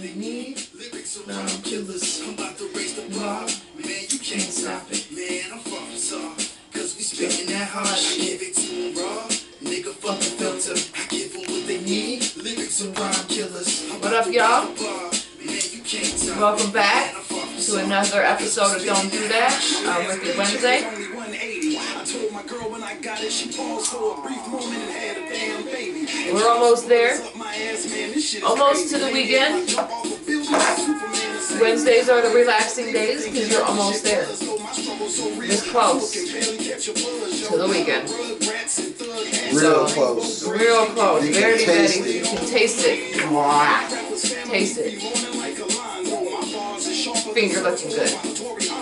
they need. Now I'm killers. I'm about to raise the bar. Man, you can't stop it. Man, I'm from Saw. Cause we spitting that hard. I give it to them raw. Nigga, fuck the filter. I give them what they need. Lyrics and rhyme killers. What up, y'all? Welcome back to another episode of Don't Do That with you Wednesday. We're almost there. Almost to the weekend. Wednesdays are the relaxing days because you're almost there. This close to the weekend. Real close. Real close. You Very, can taste very. it. You can taste it. Taste it. Finger looking good.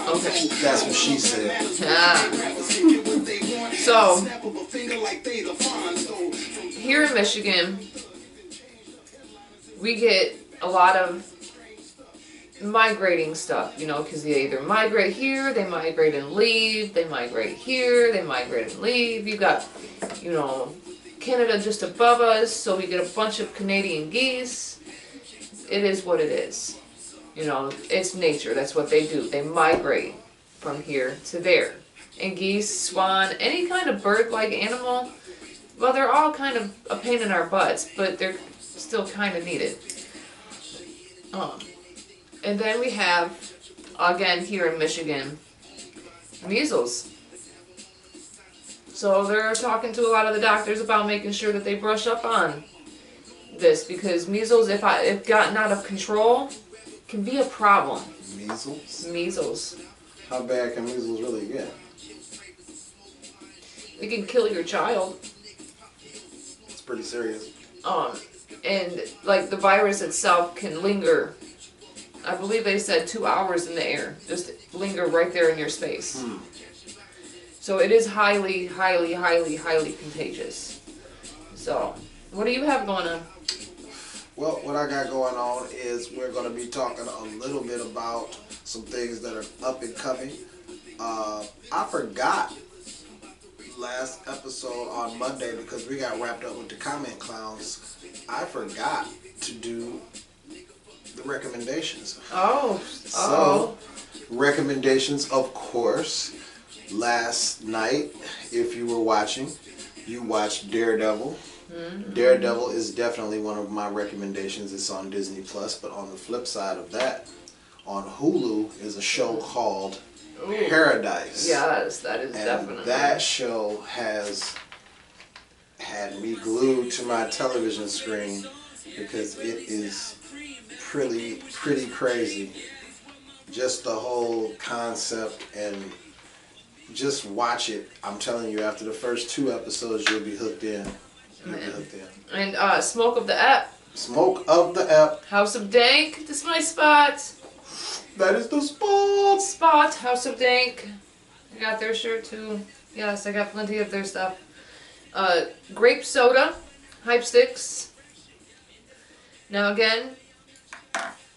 Okay. That's what she said. So, here in Michigan, we get a lot of migrating stuff, you know, because they either migrate here, they migrate and leave, they migrate here, they migrate and leave. You got, you know, Canada just above us, so we get a bunch of Canadian geese. It is what it is. You know, it's nature. That's what they do. They migrate from here to there. And geese, swan, any kind of bird-like animal, well, they're all kind of a pain in our butts, but they're still kind of needed. And then we have, again, here in Michigan, measles. So they're talking to a lot of the doctors about making sure that they brush up on this, because measles, if gotten out of control, can be a problem. Measles? Measles. How bad can measles really get? It can kill your child. It's pretty serious. And like the virus itself can linger. I believe they said 2 hours in the air. Just linger right there in your space. So it is highly, highly, highly, highly contagious. So, what do you have going on? Well, what I got going on is we're going to be talking a little bit about some things that are up and coming. I forgot last episode on Monday because we got wrapped up with the comment clowns. I forgot to do the recommendations. So, recommendations, of course. Last night, if you were watching, you watched Daredevil. Daredevil is definitely one of my recommendations. It's on Disney Plus, but on the flip side of that, on Hulu is a show called Paradise. Yes, that is definitely. That show has had me glued to my television screen because it is pretty crazy. Just the whole concept, and just watch it. I'm telling you, after the first 2 episodes, you'll be hooked in. And Smoke of the Ep. Smoke of the Ep. House of Dank. This is my spot. That is the spot. House of Dank. I got their shirt too. Yes, I got plenty of their stuff. Grape soda. Hype sticks. Now again,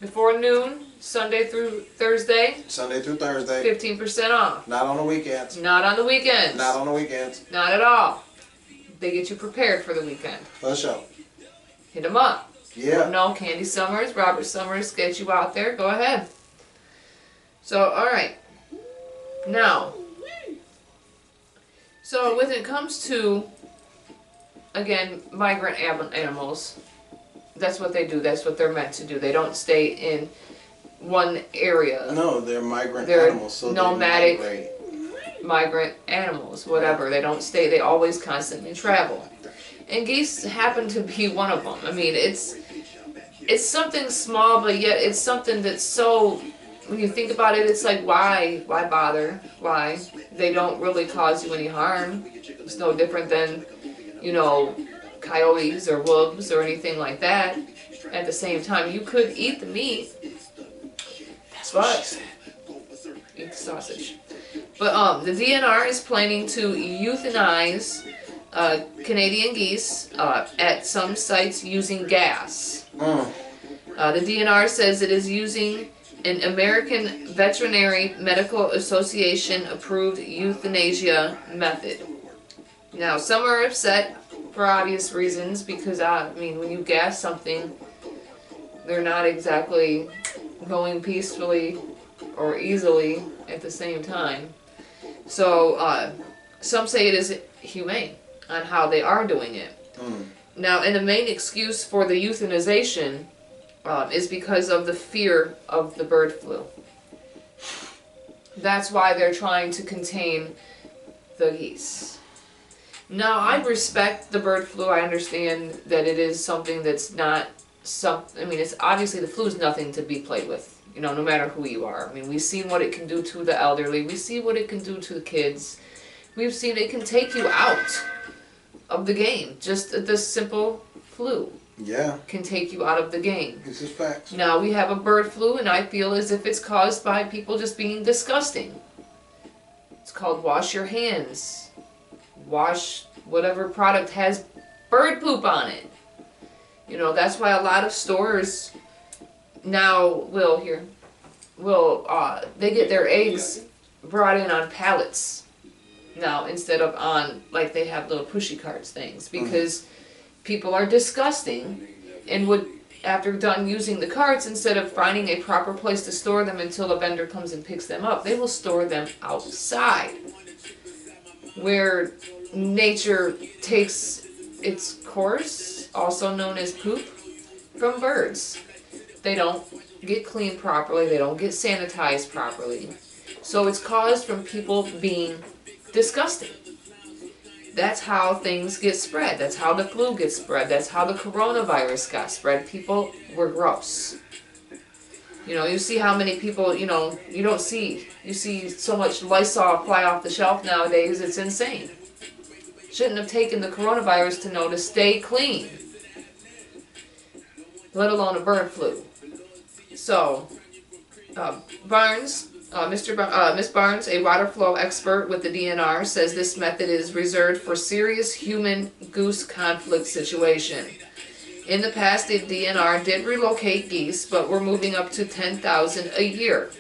before noon, Sunday through Thursday. 15% off. Not on the weekends. Not on the weekends. Not on the weekends. Not at all. They get you prepared for the weekend. For sure. Hit them up. Yeah. No, Candy Summers, Robert Summers, get you out there. Go ahead. So, alright. Now, so when it comes to, again, migrant animals, that's what they do. That's what they're meant to do. They don't stay in one area. No, they're migrant They're animals. So nomadic. they migrate. Migrant animals, whatever. They don't stay. They always constantly travel. And geese happen to be one of them. I mean, it's something small, but yet it's something that's so, when you think about it, it's like, why bother? Why? They don't really cause you any harm. It's no different than, you know, coyotes or wolves or anything like that. At the same time, you could eat the meat. That's what she said. Eat the sausage. But the DNR is planning to euthanize Canadian geese at some sites using gas. The DNR says it is using an American Veterinary Medical Association approved euthanasia method. Now, some are upset for obvious reasons because, I mean, when you gas something, They're not exactly going peacefully or easily at the same time. So some say it is humane on how they are doing it. Now, and the main excuse for the euthanization is because of the fear of the bird flu. That's why they're trying to contain the geese. Now, I respect the bird flu. I understand that it is something that's not I mean, it's obviously the flu is nothing to be played with, you know, no matter who you are. I mean, we've seen what it can do to the elderly. We see what it can do to the kids. We've seen it can take you out of the game. Just this simple flu can take you out of the game. This is facts. Now we have a bird flu, and I feel as if it's caused by people just being disgusting. It's called wash your hands. Wash whatever product has bird poop on it. You know, that's why a lot of stores now they get their eggs brought in on pallets now instead of on, like, they have little pushy carts things, because people are disgusting and would, after done using the carts, instead of finding a proper place to store them until a vendor comes and picks them up, they will store them outside where nature takes its course, also known as poop, from birds. They don't get cleaned properly, they don't get sanitized properly. So it's caused from people being disgusting. That's how things get spread. That's how the flu gets spread. That's how the coronavirus got spread. People were gross. You know, you see how many people, you know, you see so much Lysol fly off the shelf nowadays, it's insane. Shouldn't have taken the coronavirus to know to stay clean, let alone a bird flu. So, Miss Barnes, a water flow expert with the DNR, says this method is reserved for serious human-goose conflict situation. In the past, the DNR did relocate geese, but we're moving up to 10,000 a year.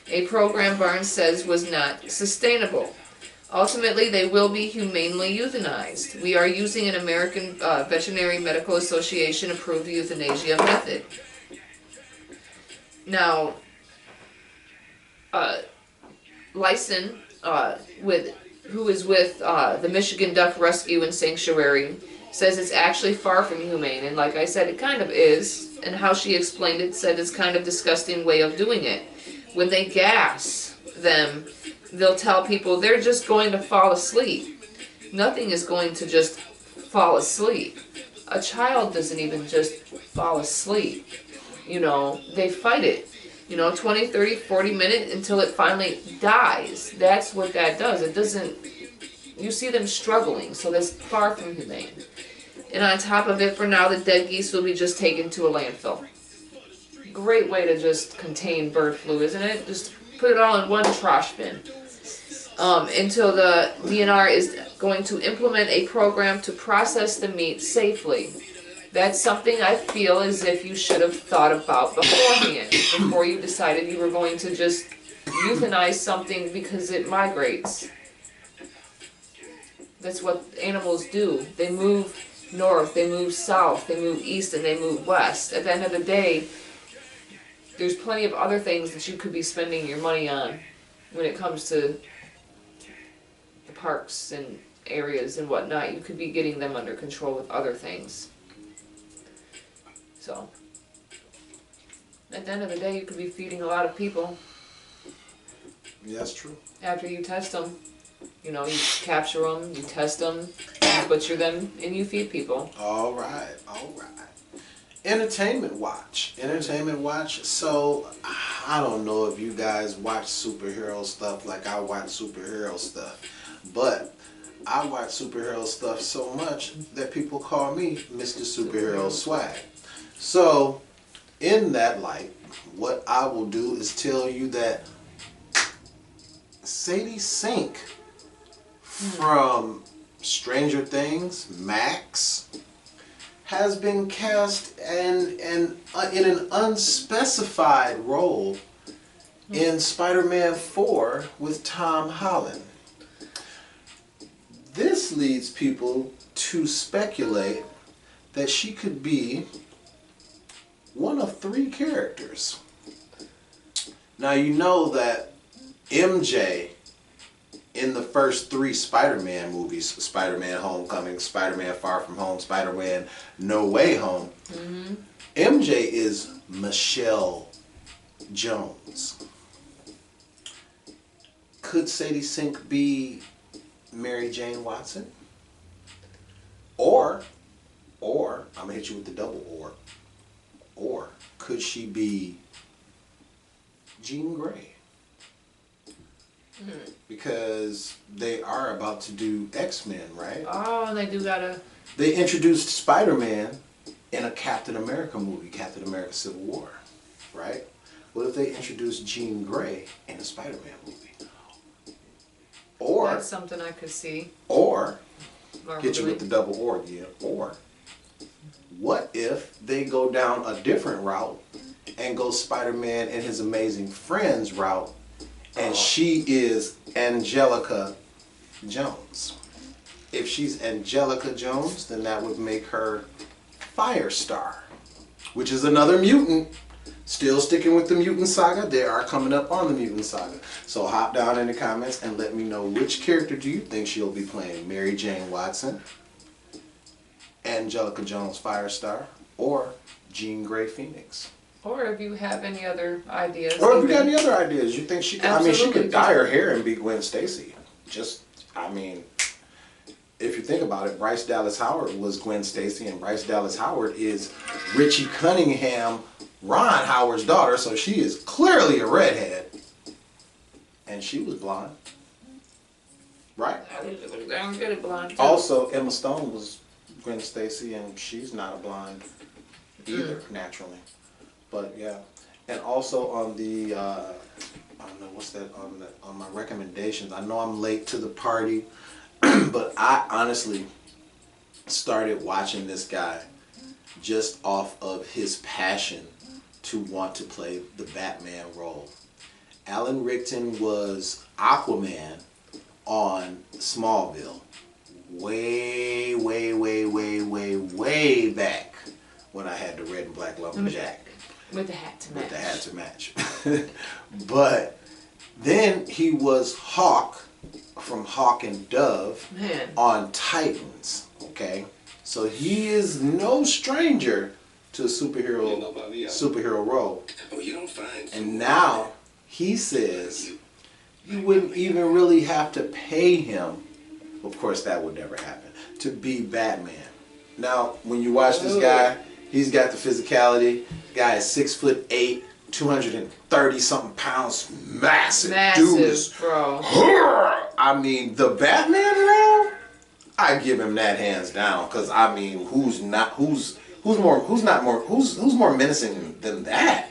A program Barnes says was not sustainable. Ultimately, they will be humanely euthanized. We are using an American Veterinary Medical Association approved euthanasia method. Now, Lyson, who is with the Michigan Duck Rescue and Sanctuary, says it's actually far from humane, and like I said, it kind of is, and how she explained it, said it's kind of disgusting way of doing it. When they gas them, they'll tell people they're just going to fall asleep. Nothing is going to just fall asleep. A child doesn't even just fall asleep. You know, they fight it. You know, 20, 30, 40 minutes until it finally dies. That's what that does. It doesn't, you see them struggling, so that's far from humane. And on top of it, for now, the dead geese will be just taken to a landfill. Great way to just contain bird flu, isn't it? Just put it all in one trash bin. Until the DNR is going to implement a program to process the meat safely. That's something I feel as if you should have thought about beforehand, before you decided you were going to just euthanize something because it migrates. That's what animals do. They move north, they move south, they move east, and they move west. At the end of the day, there's plenty of other things that you could be spending your money on when it comes to the parks and areas and whatnot. You could be getting them under control with other things. So, at the end of the day, you could be feeding a lot of people. Yeah, that's true. After you test them, you know, you capture them, you test them, you butcher them, and you feed people. All right, all right. Entertainment watch. Entertainment watch. So, I don't know if you guys watch superhero stuff like I watch superhero stuff, but I watch superhero stuff so much that people call me Mr. Superhero Swag. So, in that light, what I will do is tell you that Sadie Sink from Stranger Things, Max, has been cast in an unspecified role in Spider-Man 4 with Tom Holland. This leads people to speculate that she could be one of 3 characters. Now you know that MJ in the first 3 Spider-Man movies, Spider-Man Homecoming, Spider-Man Far From Home, Spider-Man No Way Home, MJ is Michelle Jones. Could Sadie Sink be Mary Jane Watson? Or, I'm gonna hit you with the double or could she be Jean Grey? Because they are about to do X-Men, right? Oh, and they do gotta... They introduced Spider-Man in a Captain America movie, Captain America Civil War, right? What if they introduced Jean Grey in a Spider-Man movie? Or... That's something I could see. Or... Marvel Get you doing. with the double or again. Or... What if they go down a different route and go Spider-Man and his Amazing Friends route, and she is Angelica Jones? If she's Angelica Jones, then that would make her Firestar, which is another mutant. Still sticking with the mutant saga. They are coming up on the mutant saga. So hop down in the comments and let me know which character do you think she'll be playing. Mary Jane Watson, Angelica Jones Firestar, or Jean Grey Phoenix. Or if you have any other ideas. Or if you got any other ideas, you think she could, she could Absolutely. dye her hair and be Gwen Stacy. If you think about it, Bryce Dallas Howard was Gwen Stacy, and Bryce Dallas Howard is Richie Cunningham, Ron Howard's daughter, so she is clearly a redhead. And she was blonde. Right? I'm good at blonde too. Also, Emma Stone was Gwen Stacy, and she's not a blonde either, naturally. But yeah. And also on the, I don't know, what's that, on my recommendations. I know I'm late to the party, but I honestly started watching this guy just off of his passion to want to play the Batman role. Alan Rickman was Aquaman on Smallville way back when I had the red and black lumberjack. With the hat to match. With the hat to match. But then he was Hawk from Hawk and Dove on Titans, okay? So he is no stranger to a superhero role. And now he says you wouldn't even really have to pay him, of course that would never happen, to be Batman. Now, when you watch this guy, he's got the physicality. Guy is 6'8", 230 something pounds, massive dude, bro. I mean, the Batman role, I give him that hands down. Cause I mean, who's more menacing than that?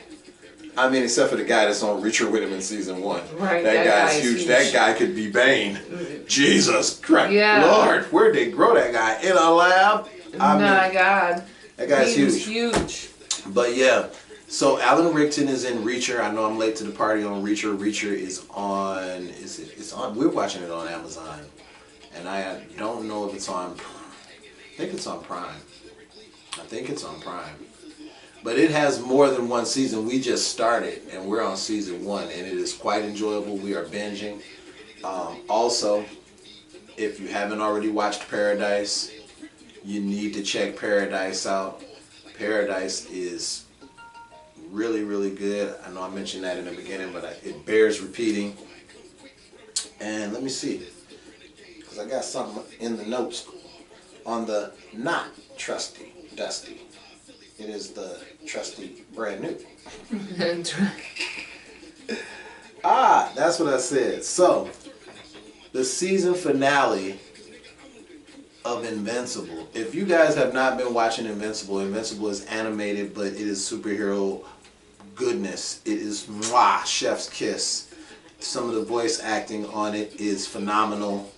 I mean, except for the guy that's on Reacher with him in season 1. Right, that guy's huge. That guy could be Bane. Jesus Christ, yeah. Lord, where'd they grow that guy? In a lab? My God. That guy's huge. But yeah, so Alan Rickman is in Reacher. I know I'm late to the party on Reacher. Reacher is on. It's on. We're watching it on Amazon, and I don't know if it's on. I think it's on Prime. But it has more than one season. We just started, and we're on season 1, and it is quite enjoyable. We are binging. Also, if you haven't already watched Paradise, you need to check Paradise out. Paradise is really, really good. I know I mentioned that in the beginning, but it bears repeating. And let me see, because I got something in the notes on the not trusty Dusty. It is the trusty brand new. That's what I said. So, the season finale of Invincible. If you guys have not been watching Invincible, Invincible is animated, but it is superhero goodness. It is chef's kiss. Some of the voice acting on it is phenomenal.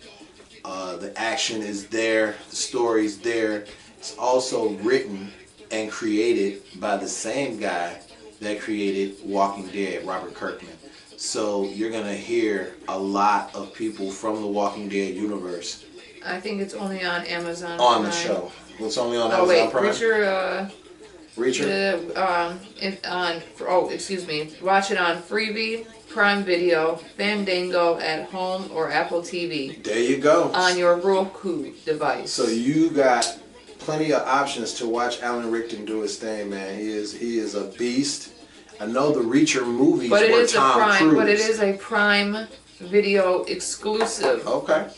The action is there. The story's there. It's also written and created by the same guy that created Walking Dead, Robert Kirkman. So you're going to hear a lot of people from the Walking Dead universe. I think it's only on Amazon on Prime. the show. It's only on Amazon Prime. Reacher, Reacher? Watch it on Freevee, Prime Video, Fandango at home, or Apple TV. There you go. On your Roku device. So you got plenty of options to watch Alan Rickman do his thing, man. He is a beast. I know the Reacher movies but it were is Tom a Prime, Cruise. but it is a Prime Video exclusive. Okay.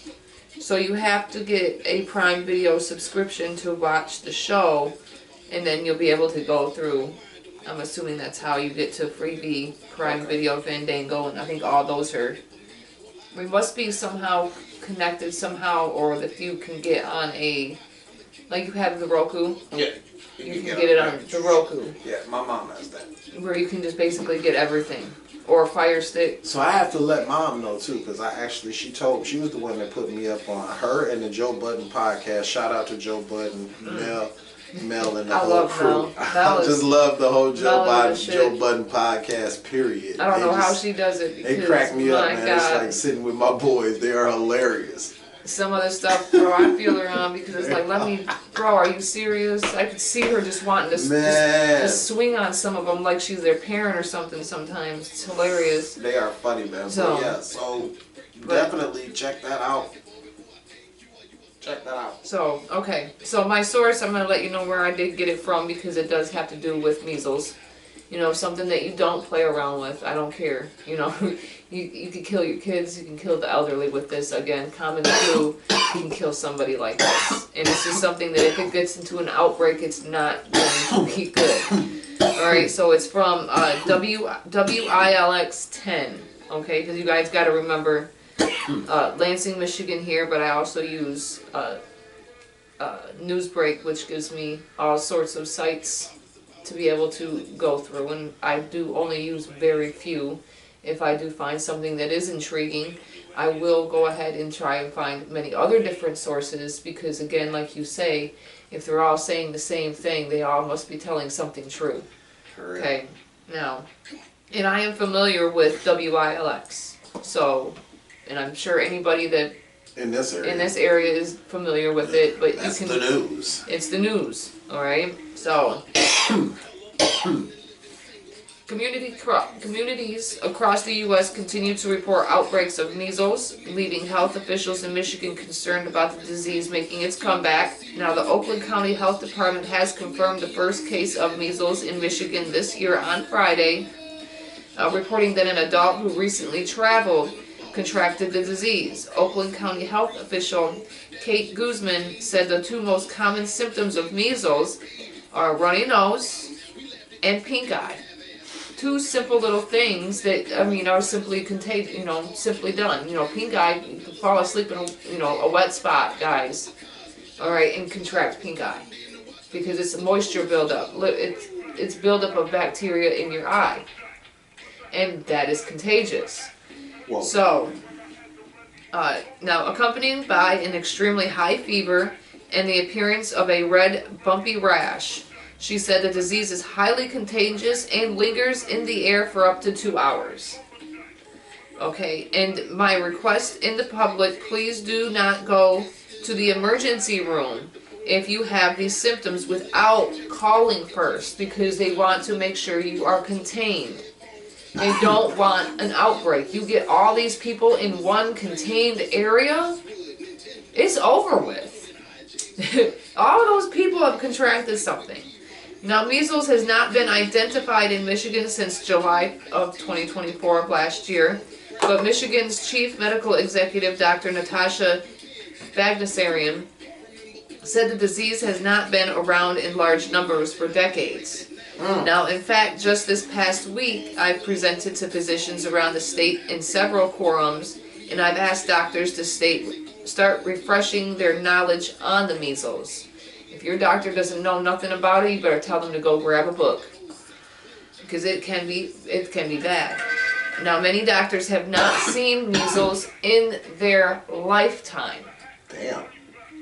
So you have to get a Prime Video subscription to watch the show, and then you'll be able to go through. I'm assuming that's how you get to Freevee, Prime Video, Fandango, and I think all those are. We must be somehow connected somehow, or if you can get on a, like you have the Roku. Yeah. You can get it on the Roku. Yeah, my mom has that. Where you can just basically get everything. Or a Fire Stick. So I have to let Mom know too, because she was the one that put me up on her and the Joe Budden podcast. Shout out to Joe Budden, Mel and the whole crew. I just love the whole Joe Budden podcast, period. I don't know how she does it. They crack me up, man. It's like sitting with my boys. They are hilarious. Some other stuff, bro, I feel her on because it's like, bro, are you serious? I could see her just wanting to just swing on some of them like she's their parent or something sometimes. It's hilarious. They are funny, man. So definitely check that out. Check that out. So, okay. So my source, I'm going to let you know where I did get it from because it does have to do with measles. You know, something that you don't play around with. I don't care. You know, you can kill your kids. You can kill the elderly with this. Again, common flu. You can kill somebody like this. And it's just something that if it gets into an outbreak, it's not going to be good. All right, so it's from WILX 10. Okay, because you guys got to remember Lansing, Michigan here, but I also use Newsbreak, which gives me all sorts of sites to be able to go through, and I do only use very few. If I do find something that is intriguing, I will go ahead and try and find many other different sources, because again, like you say, if they're all saying the same thing, they all must be telling something true. Correct. Okay, now, and I am familiar with WILX, so, and I'm sure anybody that in this area is familiar with it, but that's the news. It's the news, all right? So, communities across the U.S. continue to report outbreaks of measles, leaving health officials in Michigan concerned about the disease making its comeback. Now, the Oakland County Health Department has confirmed the first case of measles in Michigan this year on Friday, reporting that an adult who recently traveled contracted the disease. Oakland County Health official Kate Guzman said the two most common symptoms of measles are runny nose and pink eye. Two simple little things that, I mean, are simply contagious, you know, simply done. You know, pink eye, you can fall asleep in a wet spot, guys. All right, and contract pink eye because it's a moisture buildup. It's buildup of bacteria in your eye, and that is contagious. Whoa. So, now accompanied by an extremely high fever and the appearance of a red bumpy rash, she said the disease is highly contagious and lingers in the air for up to 2 hours. Okay, and my request in the public, please do not go to the emergency room if you have these symptoms without calling first, because they want to make sure you are contained. They don't want an outbreak. You get all these people in one contained area, it's over with. All of those people have contracted something. Now, measles has not been identified in Michigan since July of 2024 of last year, but Michigan's chief medical executive, Dr. Natasha Bagdasarian, said the disease has not been around in large numbers for decades. Now, in fact, just this past week, I've presented to physicians around the state in several quorums, and I've asked doctors to start refreshing their knowledge on the measles. If your doctor doesn't know nothing about it, you better tell them to go grab a book, because it can be bad. Now, many doctors have not seen measles in their lifetime. Damn.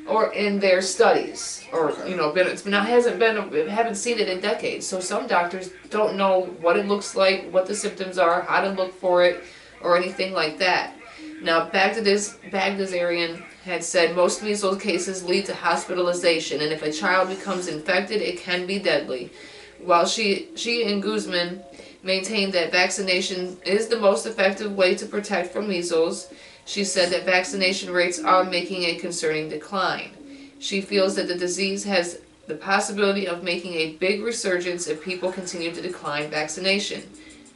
Or in their studies, or haven't seen it in decades. So some doctors don't know what it looks like, what the symptoms are, how to look for it, or anything like that. Now, Bagdasarian had said most measles cases lead to hospitalization, and if a child becomes infected, it can be deadly. While she and Guzman maintained that vaccination is the most effective way to protect from measles, she said that vaccination rates are making a concerning decline. She feels that the disease has the possibility of making a big resurgence if people continue to decline vaccination.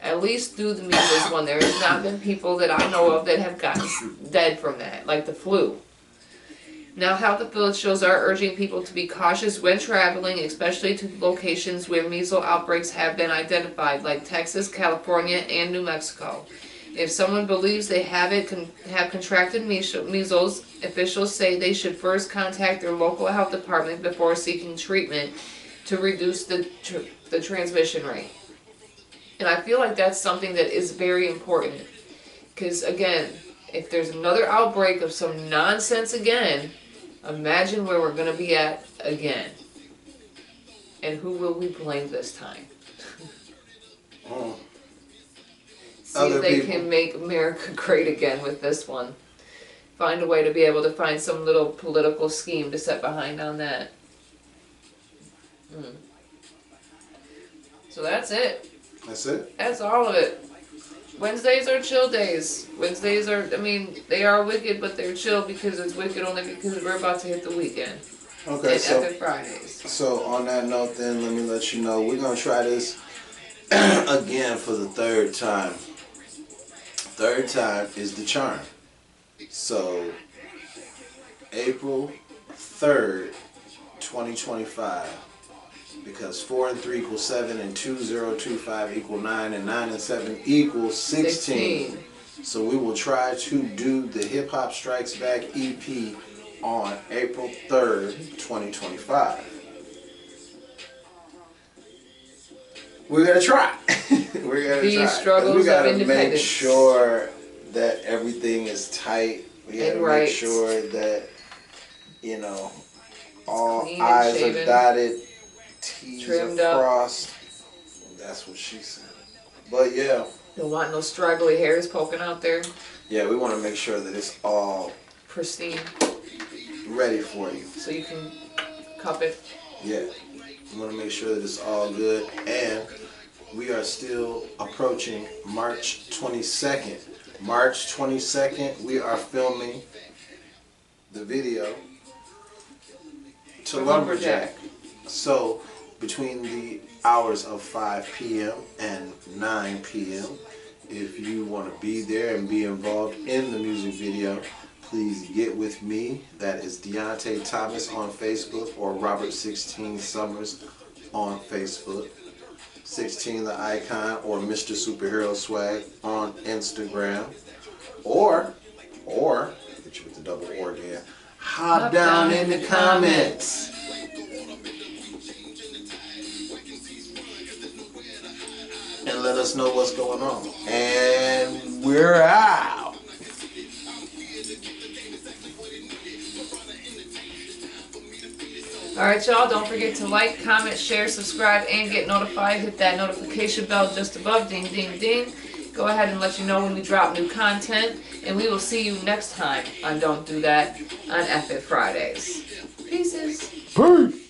At least through the measles one. There has not been people that I know of that have gotten dead from that, like the flu. Now, health officials are urging people to be cautious when traveling, especially to locations where measles outbreaks have been identified, like Texas, California, and New Mexico. If someone believes they have contracted measles, officials say they should first contact their local health department before seeking treatment to reduce the transmission rate. And I feel like that's something that is very important. Because again, if there's another outbreak of some nonsense again, imagine where we're going to be at again. And who will we blame this time? See if they can make America great again with this one. Find a way to be able to find some little political scheme to set behind on that. So that's it. That's it? That's all of it. Wednesdays are chill days. Wednesdays are, I mean, they are wicked, but they're chill because it's wicked only because we're about to hit the weekend. Okay, and so Epic Fridays. So on that note, then let me let you know we're gonna try this again for the third time. Third time is the charm. So April 3rd, 2025. Because 4 and 3 equals 7, and 2, 0, 2, 5 equal 9, and 9 and 7 equals 16. So we will try to do the Hip Hop Strikes Back EP on April 3rd, 2025. We're going to try. We're going to try. Struggles we got of to independence. make sure that everything is tight. We got to make sure that, you know, all I's are dotted, T's trimmed are up. crossed. That's what she said. But yeah. Don't want no straggly hairs poking out there. Yeah, we want to make sure that it's all pristine, ready for you. So you can cup it. Yeah. We want to make sure that it's all good. And we are still approaching March 22nd. March 22nd, we are filming the video to Lumberjack. So between the hours of 5 p.m. and 9 p.m., if you want to be there and be involved in the music video, please get with me. That is Deontay Thomas on Facebook or Robert 16 Summers on Facebook. 16 the icon or Mr. Superhero Swag on Instagram. Or get you with the double or again. Hop down in the comments. And let us know what's going on. And we're out. Alright, y'all, don't forget to like, comment, share, subscribe, and get notified. Hit that notification bell just above. Ding, ding, ding. Go ahead and let you know when we drop new content. And we will see you next time on Don't Do That on Epic Fridays. Pieces. Peace.